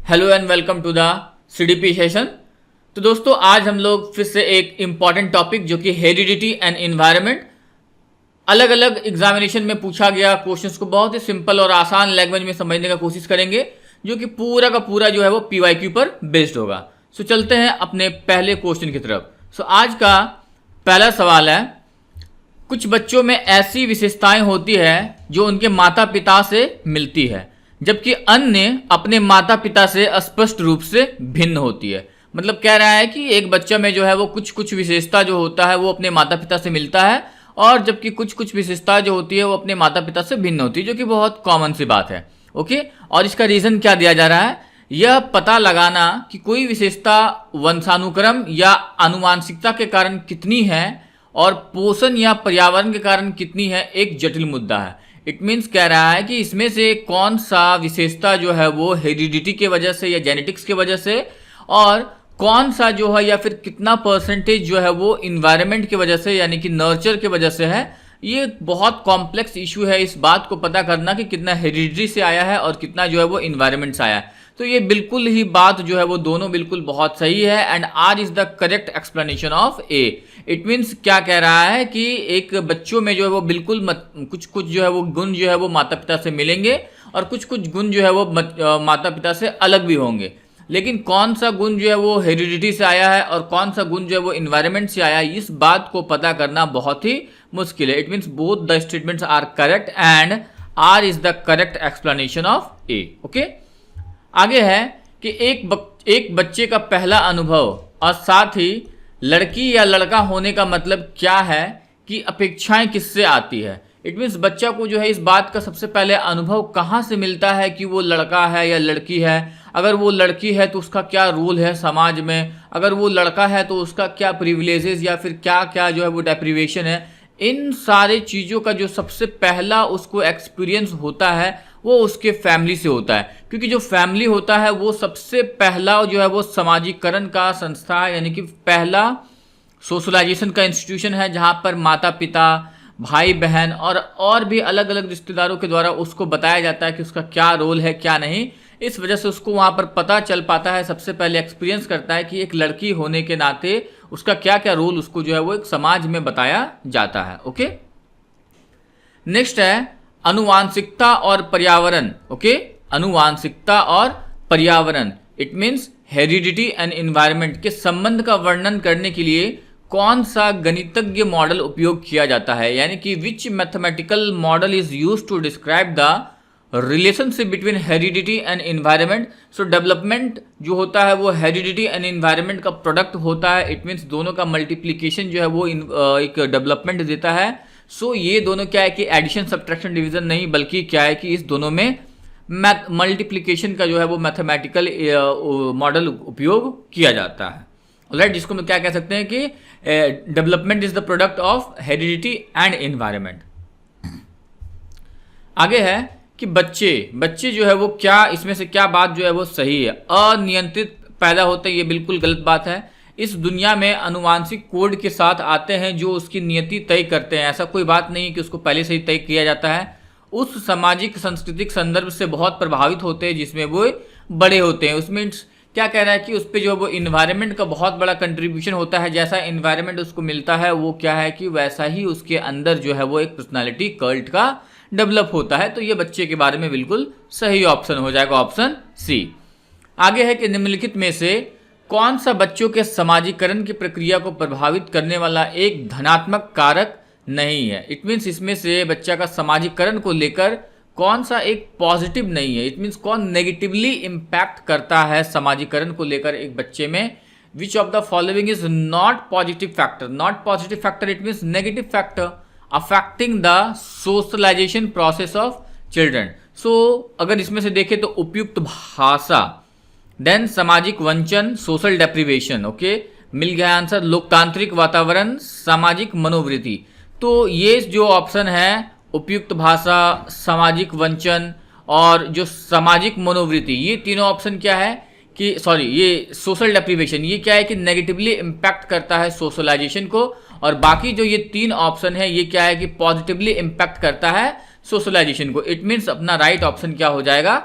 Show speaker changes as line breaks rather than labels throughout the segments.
Hello and welcome to the CDP session. तो दोस्तों आज हम लोग फिर से एक इम्पॉर्टेंट टॉपिक जो कि हेरिडिटी एंड एनवायरनमेंट, अलग अलग एग्जामिनेशन में पूछा गया क्वेश्चंस को बहुत ही सिंपल और आसान लैंग्वेज में समझने का कोशिश करेंगे, जो कि पूरा का पूरा जो है वो पीवाईक्यू पर बेस्ड होगा। सो चलते हैं अपने पहले क्वेश्चन की तरफ। सो आज का पहला सवाल है, कुछ बच्चों में ऐसी विशेषताएं होती है जो उनके माता पिता से मिलती है, जबकि अन्य अपने माता पिता से स्पष्ट रूप से भिन्न होती है। मतलब कह रहा है कि एक बच्चा में जो है वो कुछ विशेषता जो होता है वो अपने माता पिता से मिलता है, और जबकि कुछ विशेषता जो होती है वो अपने माता पिता से भिन्न होती है, जो कि बहुत कॉमन सी बात है। ओके, और इसका रीजन क्या दिया जा रहा है, यह पता लगाना कि कोई विशेषता वंशानुक्रम या आनुवांशिकता के कारण कितनी है और पोषण या पर्यावरण के कारण कितनी है, एक जटिल मुद्दा है। इट मीन्स कह रहा है कि इसमें से कौन सा विशेषता जो है वो हेरिडिटी के वजह से या जेनेटिक्स की वजह से, और कौन सा जो है या फिर कितना परसेंटेज जो है वो इन्वायरमेंट की वजह से यानी कि नर्चर की वजह से है। ये बहुत कॉम्प्लेक्स इशू है इस बात को पता करना कि कितना हेरिडिटी से आया है और कितना जो है वो इन्वायरमेंट से आया है। तो ये बिल्कुल ही बात जो है वो दोनों बिल्कुल बहुत सही है, and R is the correct explanation of A. It means क्या कह रहा है कि एक बच्चों में जो है वो बिल्कुल कुछ जो है वो गुण जो है वो माता पिता से मिलेंगे, और कुछ गुण जो है वो माता पिता से अलग भी होंगे। लेकिन कौन सा गुण जो है वो हेरिडिटी से आया है और कौन सा गुण जो है वो इन्वायरमेंट से आया है, इस बात को पता करना बहुत ही मुश्किल है। It means both the statements are correct and R is the correct explanation of A. Okay, आगे है कि एक बच्चे का पहला अनुभव और साथ ही लड़की या लड़का होने का मतलब क्या है कि अपेक्षाएं किससे आती है। इट मीन्स बच्चा को जो है इस बात का सबसे पहले अनुभव कहाँ से मिलता है कि वो लड़का है या लड़की है। अगर वो लड़की है तो उसका क्या रोल है समाज में, अगर वो लड़का है तो उसका क्या प्रिविलेजेस या फिर क्या क्या जो है वो डेप्रिवेशन है। इन सारे चीज़ों का जो सबसे पहला उसको एक्सपीरियंस होता है वो उसके फैमिली से होता है, क्योंकि जो फैमिली होता है वो सबसे पहला जो है वो सामाजिकरण का संस्था है, यानी कि पहला सोशलाइजेशन का इंस्टीट्यूशन है, जहाँ पर माता पिता, भाई बहन और भी अलग अलग रिश्तेदारों के द्वारा उसको बताया जाता है कि उसका क्या रोल है क्या नहीं। इस वजह से उसको वहाँ पर पता चल पाता है, सबसे पहले एक्सपीरियंस करता है कि एक लड़की होने के नाते उसका क्या क्या रोल उसको जो है वो एक समाज में बताया जाता है। ओके, नेक्स्ट है अनुवांशिकता और पर्यावरण। ओके, अनुवांशिकता और पर्यावरण, it means heredity and environment के संबंध का वर्णन करने के लिए कौन सा गणितज्ञ मॉडल उपयोग किया जाता है, यानी कि which mathematical model is used to describe the relationship between heredity and environment. So development जो होता है वो हेरिडिटी एंड एनवायरनमेंट का प्रोडक्ट होता है। इट मीन्स दोनों का मल्टीप्लीकेशन जो है वो एक डेवलपमेंट देता है। सो ये दोनों क्या है कि एडिशन सब्ट्रैक्शन डिवीजन नहीं, बल्कि क्या है कि इस दोनों में मल्टीप्लिकेशन का जो है वो मैथमेटिकल मॉडल उपयोग किया जाता है। राइट, जिसको हम क्या कह सकते हैं कि development is the product of heredity and environment. आगे है कि बच्चे जो है वो क्या, इसमें से क्या बात जो है वो सही है। अनियंत्रित पैदा होते ये बिल्कुल गलत बात है। इस दुनिया में अनुवांशिक कोड के साथ आते हैं जो उसकी नियति तय करते हैं। ऐसा कोई बात नहीं कि उसको पहले से ही तय किया जाता है। उस सामाजिक सांस्कृतिक संदर्भ से बहुत प्रभावित होते हैं जिसमें वो बड़े होते हैं। उसमें क्या कह रहा है कि उस पर जो वो इन्वायरमेंट का बहुत बड़ा कंट्रीब्यूशन होता है। जैसा इन्वायरमेंट उसको मिलता है वो क्या है कि वैसा ही उसके अंदर जो है वो एक पर्सनालिटी कल्ट का डेवलप होता है। तो ये बच्चे के बारे में बिल्कुल सही ऑप्शन हो जाएगा, ऑप्शन सी। आगे है कि निम्नलिखित में से कौन सा बच्चों के समाजीकरण की प्रक्रिया को प्रभावित करने वाला एक धनात्मक कारक नहीं है। इट मीन्स इसमें से बच्चा का समाजीकरण को लेकर कौन सा एक पॉजिटिव नहीं है। इट मीन्स कौन नेगेटिवली इम्पैक्ट करता है समाजीकरण को लेकर एक बच्चे में। Which of the following is not positive factor. Not positive factor it means negative factor affecting the socialization process of children. So अगर इसमें से देखें तो उपयुक्त भाषा, देन सामाजिक वंचन, सोशल डेप्रिवेशन। ओके, मिल गया आंसर। लोकतांत्रिक वातावरण, सामाजिक मनोवृत्ति। तो ये जो ऑप्शन है उपयुक्त भाषा, सामाजिक वंचन और जो सामाजिक मनोवृत्ति, ये तीनों ऑप्शन क्या है कि ये सोशल डेप्रिवेशन, ये क्या है कि नेगेटिवली इम्पैक्ट करता है सोशलाइजेशन को, और बाकी जो ये तीन ऑप्शन है ये क्या है कि पॉजिटिवली इम्पैक्ट करता है सोशलाइजेशन को। इट मीन्स अपना राइट ऑप्शन क्या हो जाएगा,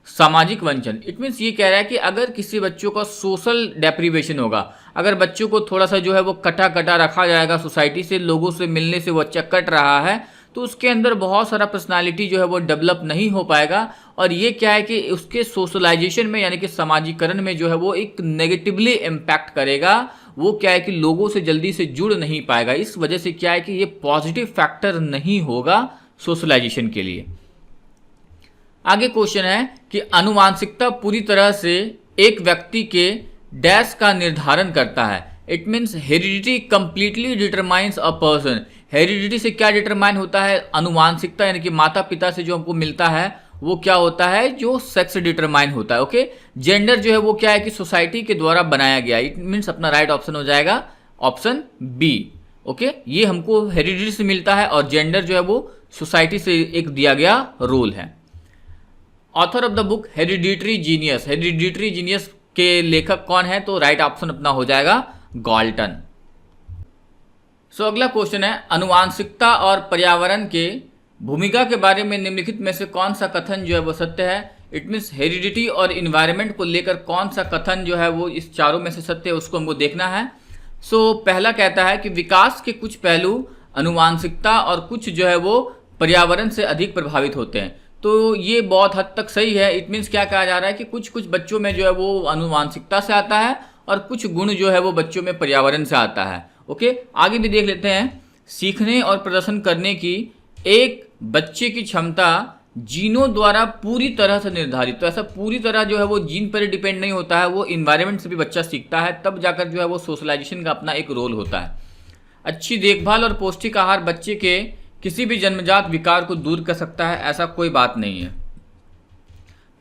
सामाजिक वंचन, इट मीन्स ये कह रहा है कि अगर किसी बच्चों का सोशल डेप्रीवेशन होगा, अगर बच्चों को थोड़ा सा जो है वो कटा कटा रखा जाएगा, सोसाइटी से लोगों से मिलने से वो बच्चा कट रहा है, तो उसके अंदर बहुत सारा पर्सनालिटी जो है वो डेवलप नहीं हो पाएगा। और ये क्या है कि उसके सोशलाइजेशन में यानी कि सामाजिकरण में जो है वो एक नेगेटिवली इम्पैक्ट करेगा। वो क्या है कि लोगों से जल्दी से जुड़ नहीं पाएगा। इस वजह से क्या है कि ये पॉजिटिव फैक्टर नहीं होगा सोशलाइजेशन के लिए। आगे क्वेश्चन है कि आनुवांशिकता पूरी तरह से एक व्यक्ति के डैश का निर्धारण करता है। It means heredity completely determines a person. Heredity से क्या डिटरमाइन होता है? आनुवांशिकता यानी कि माता पिता से जो हमको मिलता है वो क्या होता है? जो सेक्स डिटरमाइन होता है। ओके, जेंडर जो है वो क्या है कि सोसाइटी के द्वारा बनाया गया। इट मीन्स अपना राइट ऑप्शन हो जाएगा ऑप्शन बी। ओके, ये हमको हेरिडिटी से मिलता है और जेंडर जो है वो सोसाइटी से एक दिया गया रोल है। Author of the book hereditary genius. Hereditary genius के लेखक कौन है? तो राइट ऑप्शन अपना हो जाएगा गॉल्टन। सो अगला क्वेश्चन है आनुवांशिकता और पर्यावरण के भूमिका के बारे में निम्नलिखित में से कौन सा कथन जो है वो सत्य है? इट मीन्स हेरिडिटी और इन्वायरमेंट को लेकर कौन सा कथन जो है वो इस चारों में से सत्य है, उसको हमको देखना है। सो पहला कहता है कि विकास के कुछ पहलू आनुवांशिकता और कुछ जो है वो पर्यावरण से अधिक प्रभावित होते हैं। तो ये बहुत हद तक सही है। इट मीन्स क्या कहा जा रहा है कि कुछ कुछ बच्चों में जो है वो आनुवांशिकता से आता है और कुछ गुण जो है वो बच्चों में पर्यावरण से आता है। ओके, आगे भी देख लेते हैं। सीखने और प्रदर्शन करने की एक बच्चे की क्षमता जीनों द्वारा पूरी तरह से निर्धारित। तो ऐसा पूरी तरह जो है वो जीन पर डिपेंड नहीं होता है, वो इन्वायरमेंट से भी बच्चा सीखता है, तब जाकर जो है वो सोशलाइजेशन का अपना एक रोल होता है। अच्छी देखभाल और पौष्टिक आहार बच्चे के किसी भी जन्मजात विकार को दूर कर सकता है, ऐसा कोई बात नहीं है।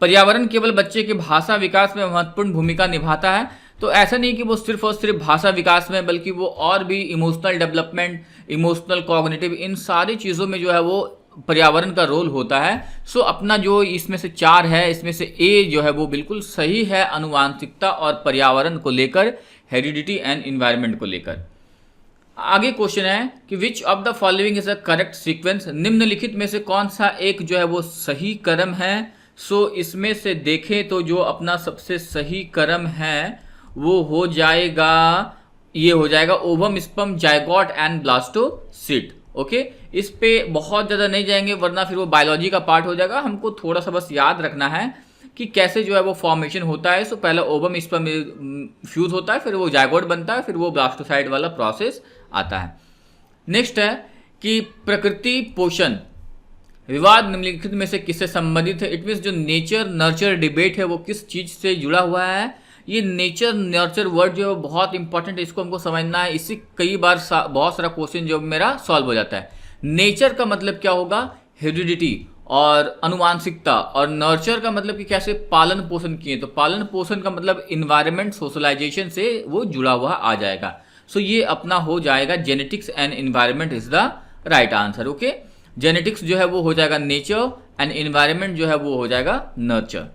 पर्यावरण केवल बच्चे के भाषा विकास में महत्वपूर्ण भूमिका निभाता है, तो ऐसा नहीं कि वो सिर्फ और सिर्फ भाषा विकास में, बल्कि वो और भी इमोशनल डेवलपमेंट, इमोशनल, कॉग्निटिव, इन सारी चीज़ों में जो है वो पर्यावरण का रोल होता है। सो अपना जो इसमें से 4 है, इसमें से ए जो है वो बिल्कुल सही है आनुवांशिकता और पर्यावरण को लेकर, हेरिडिटी एंड इन्वायरमेंट को लेकर। आगे क्वेश्चन है कि विच of the following is a correct sequence. निम्नलिखित में से कौन सा एक जो है वो सही क्रम है? सो इसमें से देखें तो जो अपना सबसे सही क्रम है वो हो जाएगा, ये हो जाएगा ovum, sperm, zygote and blastocyst. Okay, इस पे बहुत ज़्यादा नहीं जाएंगे वरना फिर वो बायोलॉजी का पार्ट हो जाएगा। हमको थोड़ा सा बस याद रखना है कि कैसे जो है वो फॉर्मेशन होता है। सो पहले ओवम स्पर्म फ्यूज होता है, फिर वो जायगोट बनता है, फिर वो ब्लास्टोसाइड वाला प्रोसेस आता है। नेक्स्ट है कि प्रकृति पोषण विवाद निम्नलिखित में से किससे संबंधित है? इट मीन्स जो नेचर नर्चर डिबेट है वो किस चीज़ से जुड़ा हुआ है? ये नेचर नर्चर वर्ड जो है बहुत इंपॉर्टेंट है, इसको हमको समझना है। इससे कई बार बहुत सारा क्वेश्चन जो मेरा सॉल्व हो जाता है। नेचर का मतलब क्या होगा? हेरिडिटी और आनुवांशिकता, और नर्चर का मतलब कि कैसे पालन पोषण किए, तो पालन पोषण का मतलब इन्वायरमेंट, सोशलाइजेशन से वो जुड़ा हुआ आ जाएगा। सो ये अपना हो जाएगा genetics and environment is the right answer. Okay, genetics जो है वो हो जाएगा नेचर एंड इन्वायरमेंट जो है वो हो जाएगा नर्चर।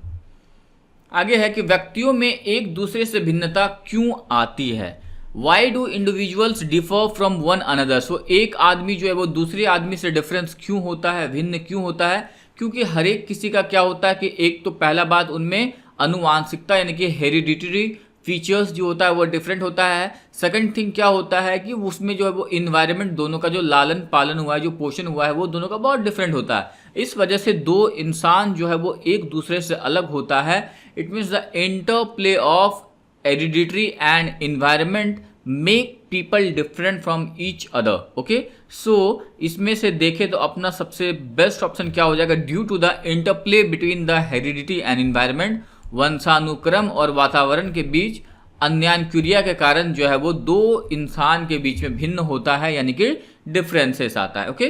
आगे है कि व्यक्तियों में एक दूसरे से भिन्नता क्यों आती है? Why do individuals differ from one another. So एक आदमी जो है वो दूसरे आदमी से डिफरेंस क्यों होता है, भिन्न क्यों होता है? क्योंकि हर एक किसी का क्या होता है कि एक तो पहला बात उनमें आनुवांशिकता यानी कि हेरिडिटरी फीचर्स जो होता है वो डिफरेंट होता है। सेकंड थिंग क्या होता है कि उसमें जो है वो इन्वायरमेंट, दोनों का जो लालन पालन हुआ है, जो पोषण हुआ है, वो दोनों का बहुत डिफरेंट होता है। इस वजह से दो इंसान जो है वो एक दूसरे से अलग होता है। It means the interplay of hereditary and environment make people different from each other. Okay, so इसमें से देखें तो अपना सबसे बेस्ट ऑप्शन क्या हो जाएगा? Due to the interplay between the heredity and environment, वंशानुक्रम और वातावरण के बीच अन्यान्क्रिया के कारण जो है वो दो इंसान के बीच में भिन्न होता है, यानी कि डिफरेंसेस आता है। ओके,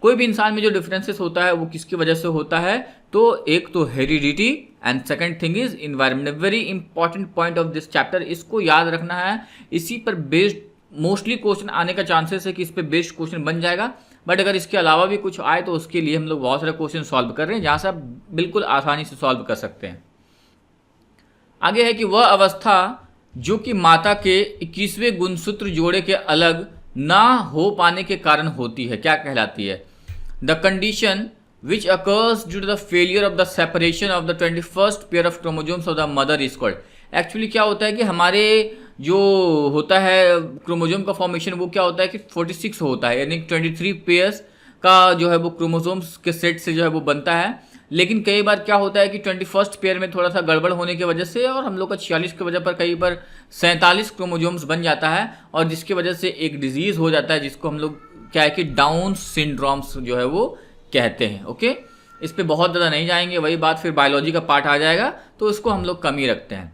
कोई भी इंसान में जो डिफरेंसेस होता है वो किसकी वजह से होता है? तो एक तो heredity and second thing is environment. Very important point of this chapter, इसको याद रखना है। इसी पर बेस्ड मोस्टली क्वेश्चन आने का चांसेस है कि इस पर बेस्ड क्वेश्चन बन जाएगा। बट अगर इसके अलावा भी कुछ आए तो उसके लिए हम लोग बहुत सारे क्वेश्चन सॉल्व कर रहे हैं जहाँ से आप बिल्कुल आसानी से सॉल्व कर सकते हैं। आगे है कि वह अवस्था जो कि माता के 21वें गुणसूत्र जोड़े के अलग ना हो पाने के कारण होती है, क्या कहलाती है? The condition which occurs due to the failure of the separation of the 21st pair of chromosomes of the mother is called। Actually क्या होता है कि हमारे जो होता है क्रोमोजोम का फॉर्मेशन वो क्या होता है कि 46 होता है, यानी 23 पेयर्स का जो है वो क्रोमोसोम्स के सेट से जो है वो बनता है। लेकिन कई बार क्या होता है कि 21st पेयर में थोड़ा सा गड़बड़ होने की वजह से और हम लोग का 46 की वजह पर कई बार 47 क्रोमोसोम्स बन जाता है, और जिसकी वजह से एक डिजीज़ हो जाता है जिसको हम लोग क्या है कि डाउन सिंड्रोम्स जो है वो कहते हैं। ओके, इस पर बहुत ज़्यादा नहीं जाएंगे, वही बात फिर बायोलॉजी का पार्ट आ जाएगा, तो इसको हम लोग कम ही रखते हैं।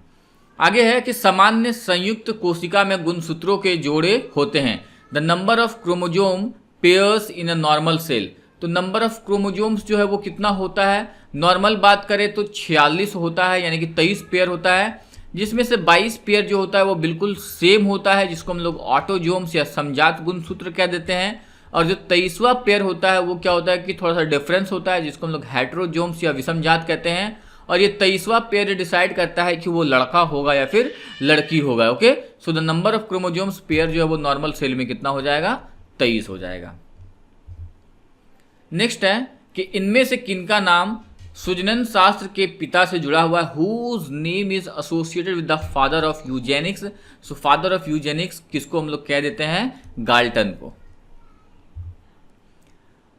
आगे है कि सामान्य संयुक्त कोशिका में गुणसूत्रों के जोड़े होते हैं। The number of chromosome pairs in a normal cell. तो नंबर ऑफ क्रोमोजोम्स जो है वो कितना होता है, नॉर्मल बात करें तो 46 होता है, यानी कि 23 पेयर होता है, जिसमें से 22 पेयर जो होता है वो बिल्कुल सेम होता है, जिसको हम लोग ऑटोजोम्स या समजात गुणसूत्र कह देते हैं। और जो 23वां पेयर होता है वो क्या होता है कि थोड़ा सा डिफरेंस होता है, जिसको हम लोग हेट्रोजोम्स या विषमजात कहते हैं। और ये 23वां पेयर डिसाइड करता है कि वो लड़का होगा या फिर लड़की होगा। Okay, so the number of chromosomes pair जो है वो नॉर्मल सेल में कितना हो जाएगा, 23 हो जाएगा। नेक्स्ट है कि इनमें से किनका नाम सुजनन शास्त्र के पिता से जुड़ा हुआ है, whose name is associated with the father of eugenics. So father of eugenics किसको हम लोग कह देते हैं, गाल्टन को।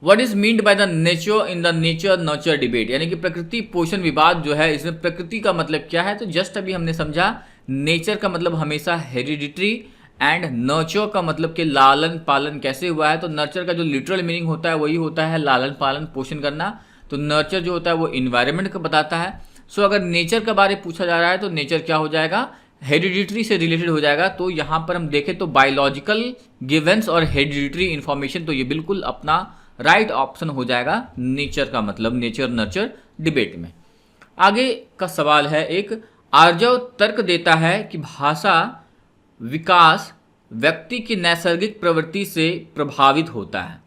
What is meant by the nature in the nature nurture debate, यानी कि प्रकृति पोषण विवाद जो है, इसमें प्रकृति का मतलब क्या है, तो जस्ट अभी हमने समझा नेचर का मतलब हमेशा हेरिडिटरी एंड नर्चर का मतलब कि लालन पालन कैसे हुआ है। तो नर्चर का जो लिटरल मीनिंग होता है वही होता है लालन पालन पोषण करना। तो नर्चर जो होता है वो इन्वायरमेंट को बताता है। सो अगर नेचर के बारे में पूछा जा रहा है तो नेचर क्या हो जाएगा, हेरिडिटरी से रिलेटेड हो जाएगा। तो यहाँ पर हम देखें तो बायोलॉजिकल गिवेंस और हेरिडिटरी इंफॉर्मेशन, तो ये बिल्कुल अपना राइट ऑप्शन हो जाएगा नेचर का मतलब, नेचर नर्चर डिबेट में। आगे का सवाल है एक, आर्जव तर्क देता है कि भाषा विकास व्यक्ति की नैसर्गिक प्रवृत्ति से प्रभावित होता है,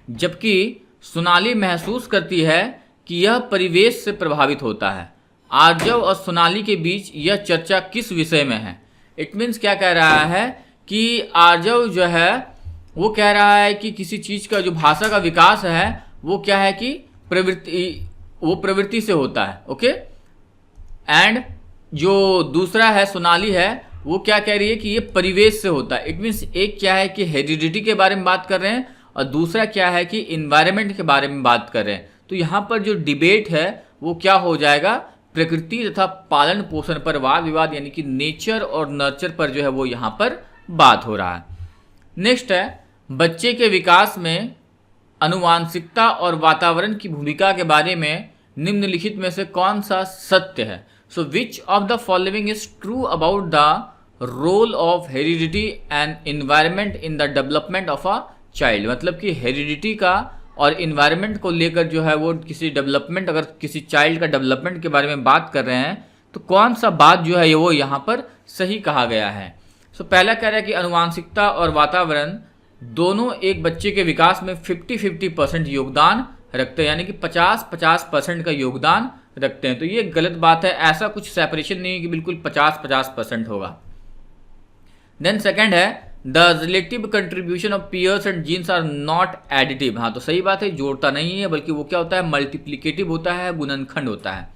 जबकि सोनाली महसूस करती है कि यह परिवेश से प्रभावित होता है। आर्जव और सोनाली के बीच यह चर्चा किस विषय में है। इट मीन्स क्या कह रहा है कि आर्जव जो है वो कह रहा है कि किसी चीज़ का जो भाषा का विकास है वो क्या है कि प्रवृत्ति से होता है। ओके, एंड जो दूसरा है सोनाली है वो क्या कह रही है कि ये परिवेश से होता है। इट मीन्स एक क्या है कि हेरिडिटी के बारे में बात कर रहे हैं और दूसरा क्या है कि इन्वायरमेंट के बारे में बात कर रहे हैं। तो यहाँ पर जो डिबेट है वो क्या हो जाएगा, प्रकृति तथा पालन पोषण पर वाद विवाद, यानी कि नेचर और नर्चर पर जो है वो यहाँ पर बात हो रहा है। नेक्स्ट है, बच्चे के विकास में अनुवांशिकता और वातावरण की भूमिका के बारे में निम्नलिखित में से कौन सा सत्य है। So which of the following is true about the role of heredity and environment in the development of a child. मतलब कि हेरिडिटी का और इन्वायरमेंट को लेकर जो है वो किसी डेवलपमेंट, अगर किसी चाइल्ड का डेवलपमेंट के बारे में बात कर रहे हैं तो कौन सा बात जो है वो यहाँ पर सही कहा गया है। सो पहला कह रहा है कि अनुवांशिकता और वातावरण दोनों एक बच्चे के विकास में 50-50% योगदान रखते हैं, यानी कि 50-50% का योगदान रखते हैं। तो ये गलत बात है, ऐसा कुछ सेपरेशन नहीं है कि बिल्कुल 50-50% होगा। देन सेकंड है, the relative contribution of pairs and genes are not additive. हाँ, तो सही बात है, जोड़ता नहीं है बल्कि वो क्या होता है, मल्टीप्लिकेटिव होता है, गुणनखंड होता है।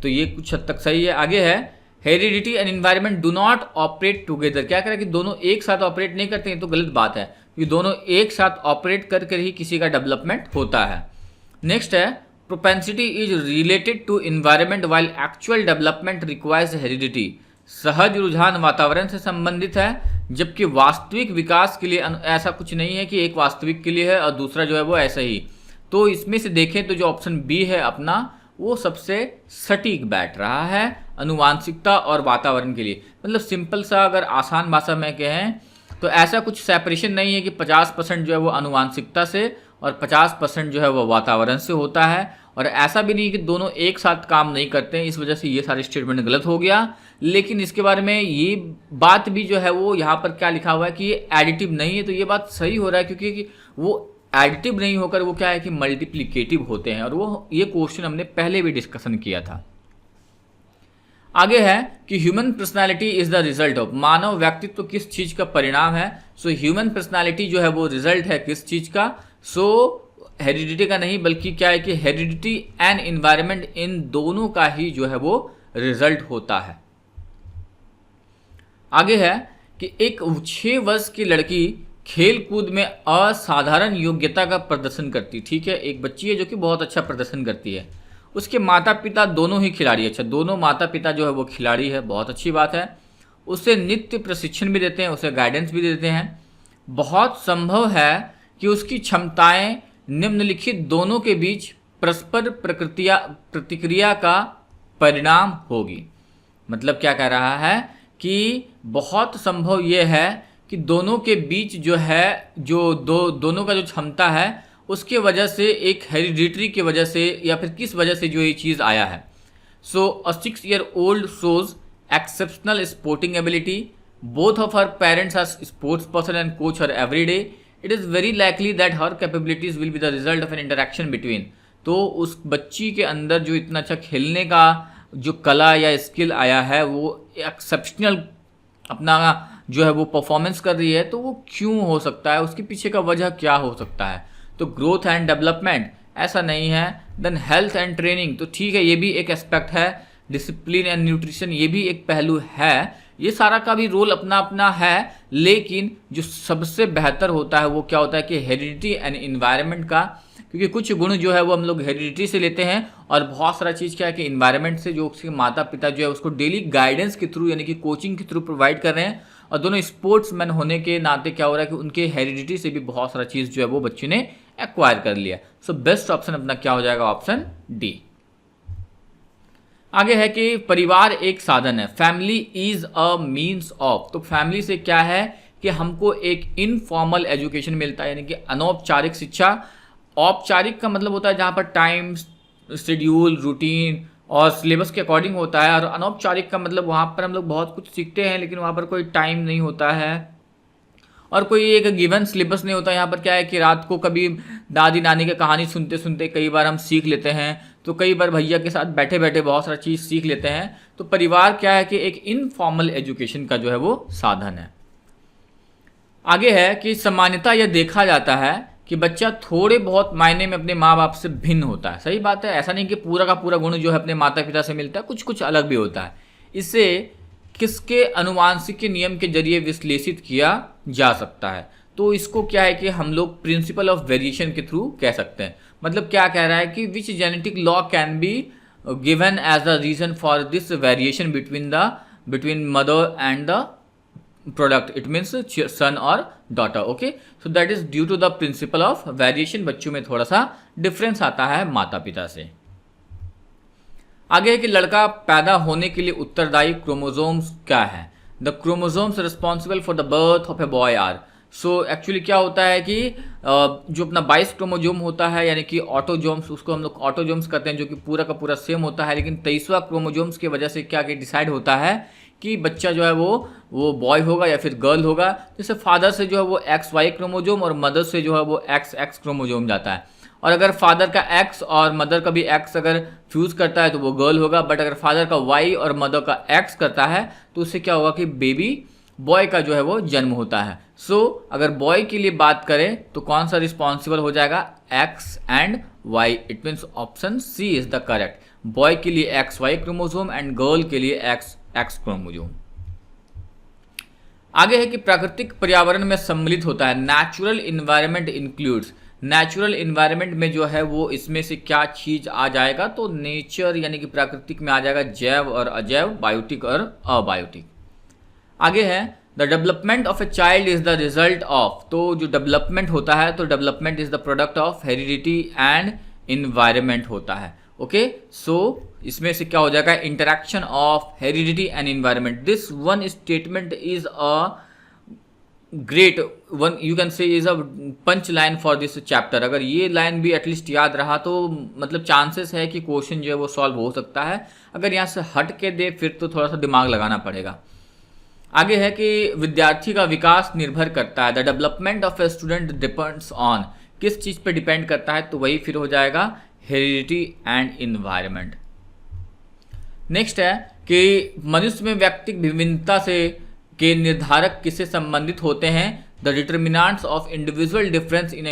तो ये कुछ हद तक सही है। आगे है, heredity and environment do not operate together. क्या करें कि दोनों एक साथ ऑपरेट नहीं करते हैं, तो गलत बात है, क्योंकि दोनों एक साथ ऑपरेट करके ही किसी का डेवलपमेंट होता है। नेक्स्ट है, propensity is related to environment while actual development requires heredity. सहज रुझान वातावरण से संबंधित है, जबकि वास्तविक विकास के लिए ऐसा कुछ नहीं है कि एक वास्तविक के लिए है और दूसरा जो है वो ऐसा ही। तो इसमें से देखें तो जो ऑप्शन बी है अपना, वो सबसे सटीक बैठ रहा है अनुवांशिकता और वातावरण के लिए। मतलब सिंपल सा अगर आसान भाषा में कहें तो ऐसा कुछ सेपरेशन नहीं है कि 50% जो है वो अनुवांशिकता से और 50% जो है वो वातावरण से होता है, और ऐसा भी नहीं है कि दोनों एक साथ काम नहीं करते हैं। इस वजह से ये सारे स्टेटमेंट गलत हो गया। लेकिन इसके बारे में ये बात भी जो है वो यहाँ पर क्या लिखा हुआ है कि ये एडिटिव नहीं है, तो ये बात सही हो रहा है, क्योंकि वो एडिटिव नहीं होकर वो क्या है कि मल्टीप्लिकेटिव होते हैं, और वो ये क्वेश्चन हमने पहले भी डिस्कशन किया था। आगे है कि human personality is the result of, मानव व्यक्तित्व किस चीज का परिणाम है। सो ह्यूमन पर्सनालिटी जो है वो रिजल्ट है किस चीज का। सो हेरिडिटी का नहीं, बल्कि क्या है कि हेरिडिटी एंड इन्वायरमेंट, इन दोनों का ही जो है वो रिजल्ट होता है। आगे है कि एक 6 वर्ष की लड़की खेल कूद में असाधारण योग्यता का प्रदर्शन करती, ठीक है, एक बच्ची है जो कि बहुत अच्छा प्रदर्शन करती है, उसके माता पिता दोनों ही खिलाड़ी, अच्छा दोनों माता पिता जो है वो खिलाड़ी है, बहुत अच्छी बात है। उसे नित्य प्रशिक्षण भी देते हैं, उसे गाइडेंस भी देते हैं। बहुत संभव है कि उसकी क्षमताएं निम्नलिखित दोनों के बीच परस्पर प्रतिक्रिया का परिणाम होगी। मतलब क्या कह रहा है कि बहुत संभव यह है कि दोनों के बीच जो है जो दोनों का जो क्षमता है उसके वजह से, एक हेरिडिटरी की वजह से या फिर किस वजह से जो ये चीज़ आया है। सो अ 6 year old shows exceptional sporting ability. Both of her parents are sports person and coach her every day. It is very likely that her capabilities will be the result of an interaction between. तो उस बच्ची के अंदर जो इतना अच्छा खेलने का जो कला या स्किल आया है, वो एक्सेप्शनल अपना जो है वो परफॉर्मेंस कर रही है, तो वो क्यों हो सकता है, उसके पीछे का वजह क्या हो सकता है। तो ग्रोथ एंड डेवलपमेंट ऐसा नहीं है। देन हेल्थ एंड ट्रेनिंग, तो ठीक है, ये भी एक एस्पेक्ट है। डिसिप्लिन एंड न्यूट्रिशन, ये भी एक पहलू है। ये सारा का भी रोल अपना अपना है, लेकिन जो सबसे बेहतर होता है वो क्या होता है कि हेरिडिटी एंड इन्वायरमेंट का, क्योंकि कुछ गुण जो है वो हम लोग हेरिडिटी से लेते हैं और बहुत सारा चीज़ क्या है कि इन्वायरमेंट से, जो उसके माता पिता जो है उसको डेली गाइडेंस के थ्रू यानी कि कोचिंग के थ्रू प्रोवाइड कर रहे हैं। और दोनों स्पोर्ट्समैन होने के नाते क्या हो रहा है कि उनके हेरिडिटी से भी बहुत सारा चीज़ जो है वो बच्चे ने एक्वायर कर लिया। सो बेस्ट ऑप्शन अपना क्या हो जाएगा, ऑप्शन डी। आगे है कि परिवार एक साधन है, family is a means of. तो फैमिली से क्या है कि हमको एक इनफॉर्मल एजुकेशन मिलता है, यानी कि अनौपचारिक शिक्षा। औपचारिक का मतलब होता है जहाँ पर टाइम, शेड्यूल, रूटीन और सिलेबस के अकॉर्डिंग होता है, और अनौपचारिक का मतलब वहाँ पर हम लोग बहुत कुछ सीखते हैं लेकिन वहाँ पर कोई टाइम नहीं होता है और कोई एक गिवन सिलेबस नहीं होता। यहाँ पर क्या है कि रात को कभी दादी नानी की कहानी सुनते सुनते कई बार हम सीख लेते हैं, तो कई बार भैया के साथ बैठे बैठे बहुत सारा चीज़ सीख लेते हैं। तो परिवार क्या है कि एक इनफॉर्मल एजुकेशन का जो है वो साधन है। आगे है कि सामान्यतः यह देखा जाता है कि बच्चा थोड़े बहुत मायने में अपने माँ बाप से भिन्न होता है। सही बात है, ऐसा नहीं कि पूरा का पूरा गुण जो है अपने माता पिता से मिलता है, कुछ कुछ अलग भी होता है। इसे किसके अनुवांशिक नियम के जरिए विश्लेषित किया जा सकता है। तो इसको क्या है कि हम लोग प्रिंसिपल ऑफ वेरिएशन के थ्रू कह सकते हैं। मतलब क्या कह रहा है कि which genetic law can be given as the reason for this variation between mother and the product, it means son और daughter. Okay, so that is due to the principle of variation. बच्चों में थोड़ा सा difference आता है माता पिता से। आगे है कि लड़का पैदा होने के लिए उत्तरदायी क्रोमोसोम्स क्या है। The chromosomes responsible for the birth of a boy are. So actually क्या होता है कि जो अपना 22 क्रोमोसोम होता है, यानी कि ऑटोजोम्स, उसको हम लोग ऑटोजोम्स कहते हैं, जो कि पूरा का पूरा सेम होता है, लेकिन 23वां क्रोमोसोम्स की वजह से क्या डिसाइड होता है कि बच्चा जो है वो बॉय होगा या फिर गर्ल होगा। जैसे फादर से जो है वो XY क्रोमोसोम और मदर से जो है वो XX क्रोमोसोम जाता है। और अगर फादर का X और मदर का भी X अगर फ्यूज़ करता है तो वो गर्ल होगा, बट अगर फादर का Y और मदर का X करता है तो उससे क्या होगा कि बेबी बॉय का जो है वो जन्म होता है। सो अगर बॉय के लिए बात करें तो कौन सा रिस्पॉन्सिबल हो जाएगा, X and Y। It means option C is the correct. Boy के लिए XY क्रोमोसोम एंड गर्ल के लिए XX क्रोमोसोम। आगे है कि प्राकृतिक पर्यावरण में सम्मिलित होता है। Natural environment includes. Natural environment में जो है वो इसमें से क्या चीज़ आ जाएगा, तो नेचर यानी कि प्राकृतिक में आ जाएगा जैव और अजैव, बायोटिक और अबायोटिक। आगे है the development of a child is the result of. तो जो डेवलपमेंट होता है तो development is the product of heredity and environment होता है। ओके, सो इसमें से क्या हो जाएगा, interaction of heredity and environment. This one statement is a great one, you can say is a punch line for this chapter. अगर ये line भी एटलीस्ट याद रहा तो मतलब चांसेस है कि क्वेश्चन जो है वो सॉल्व हो सकता है। अगर यहाँ से हट के दे फिर तो थोड़ा सा दिमाग लगाना पड़ेगा। आगे है कि विद्यार्थी का विकास निर्भर करता है। The development of a student depends on. किस चीज़ पे डिपेंड करता है, तो वही फिर हो जाएगा हेरिडिटी एंड इन्वायरमेंट। नेक्स्ट है कि मनुष्य में व्यक्तिगत विभिन्नता से के निर्धारक किससे संबंधित होते हैं। The determinants of individual difference in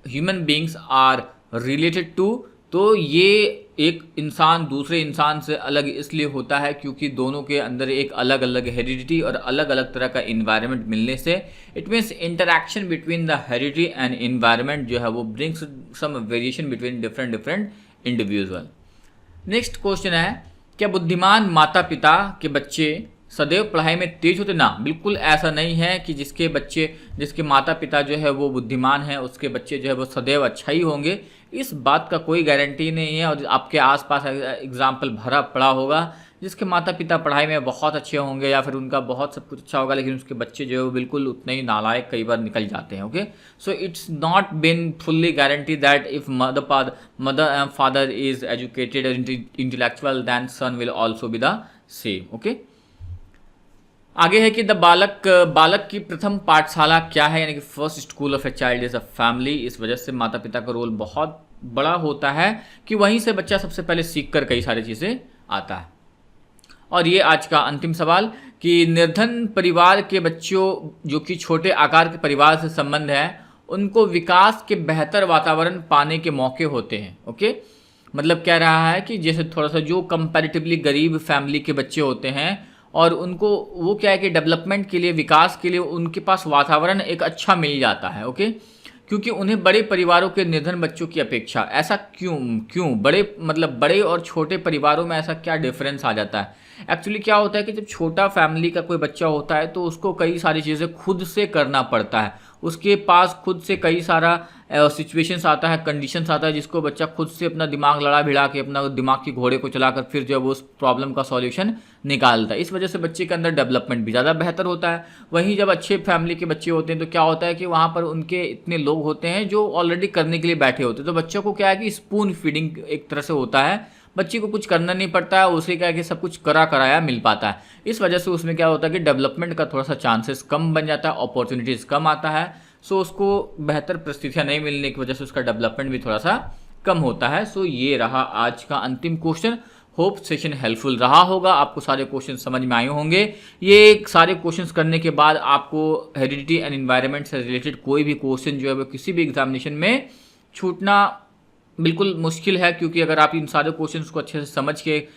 human beings are related to, तो ये एक इंसान दूसरे इंसान से अलग इसलिए होता है क्योंकि दोनों के अंदर एक अलग अलग हेरिडिटी और अलग अलग तरह का इन्वायरमेंट मिलने से it means interaction between the heredity and environment जो है वो brings some variation between different different individual. Next question है, क्या बुद्धिमान माता पिता के बच्चे सदैव पढ़ाई में तेज होते? ना, बिल्कुल ऐसा नहीं है कि जिसके माता पिता जो है वो बुद्धिमान है उसके बच्चे जो है वो सदैव अच्छा ही होंगे, इस बात का कोई गारंटी नहीं है। और आपके आसपास एग्जाम्पल भरा पड़ा होगा जिसके माता पिता पढ़ाई में बहुत अच्छे होंगे या फिर उनका बहुत सब कुछ अच्छा होगा, लेकिन उसके बच्चे जो है वो बिल्कुल उतने ही नालायक कई बार निकल जाते हैं। Okay, so it's not been fully guarantee that if mother and father is educated और intellectual then son will also be the same. Okay, आगे है कि बालक की प्रथम पाठशाला क्या है, यानी कि first school of a child is a family. इस वजह से माता पिता का रोल बहुत बड़ा होता है कि वहीं से बच्चा सबसे पहले सीख कर कई सारी चीज़ें आता है। और ये आज का अंतिम सवाल कि निर्धन परिवार के बच्चों जो कि छोटे आकार के परिवार से संबंध है उनको विकास के बेहतर वातावरण पाने के मौके होते हैं। ओके, मतलब कह रहा है कि जैसे थोड़ा सा जो कंपैरेटिवली गरीब फैमिली के बच्चे होते हैं और उनको वो क्या है कि डेवलपमेंट के लिए, विकास के लिए उनके पास वातावरण एक अच्छा मिल जाता है। ओके, क्योंकि उन्हें बड़े परिवारों के निर्धन बच्चों की अपेक्षा, ऐसा क्यों बड़े और छोटे परिवारों में ऐसा क्या डिफरेंस आ जाता है? एक्चुअली क्या होता है कि जब छोटा फैमिली का कोई बच्चा होता है तो उसको कई सारी चीज़ें खुद से करना पड़ता है, उसके पास खुद से कई सारा सिचुएशंस आता है, कंडीशंस आता है जिसको बच्चा खुद से अपना दिमाग लड़ा भिड़ा के अपना दिमाग की घोड़े को चलाकर फिर जो है वो उस प्रॉब्लम का सॉल्यूशन निकालता है। इस वजह से बच्चे के अंदर डेवलपमेंट भी ज़्यादा बेहतर होता है। वहीं जब अच्छे फैमिली के बच्चे होते हैं तो क्या होता है कि वहाँ पर उनके इतने लोग होते हैं जो ऑलरेडी करने के लिए बैठे होते हैं, तो बच्चों को क्या है कि स्पून फीडिंग एक तरह से होता है, बच्चे को कुछ करना नहीं पड़ता है, उसे क्या है कि सब कुछ कराया मिल पाता है। इस वजह से उसमें क्या होता है कि डेवलपमेंट का थोड़ा सा चांसेस कम बन जाता है, अपॉर्चुनिटीज़ कम आता है, सो उसको बेहतर परिस्थितियाँ नहीं मिलने की वजह से उसका डेवलपमेंट भी थोड़ा सा कम होता है। सो ये रहा आज का अंतिम क्वेश्चन। होप सेशन हेल्पफुल रहा होगा, आपको सारे क्वेश्चन समझ में आए होंगे। ये सारे क्वेश्चंस करने के बाद आपको हेरिडिटी एंड एनवायरनमेंट से रिलेटेड कोई भी क्वेश्चन जो है वो किसी भी एग्जामिनेशन में छूटना बिल्कुल मुश्किल है, क्योंकि अगर आप इन सारे क्वेश्चंस को अच्छे से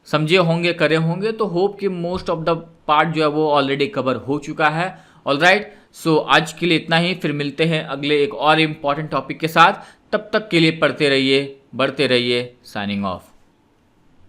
समझे होंगे, करे होंगे, तो होप कि मोस्ट ऑफ द पार्ट जो है वो ऑलरेडी कवर हो चुका है। ऑलराइट, सो आज के लिए इतना ही, फिर मिलते हैं अगले एक और इम्पॉर्टेंट टॉपिक के साथ। तब तक के लिए पढ़ते रहिए, बढ़ते रहिए। Signing off.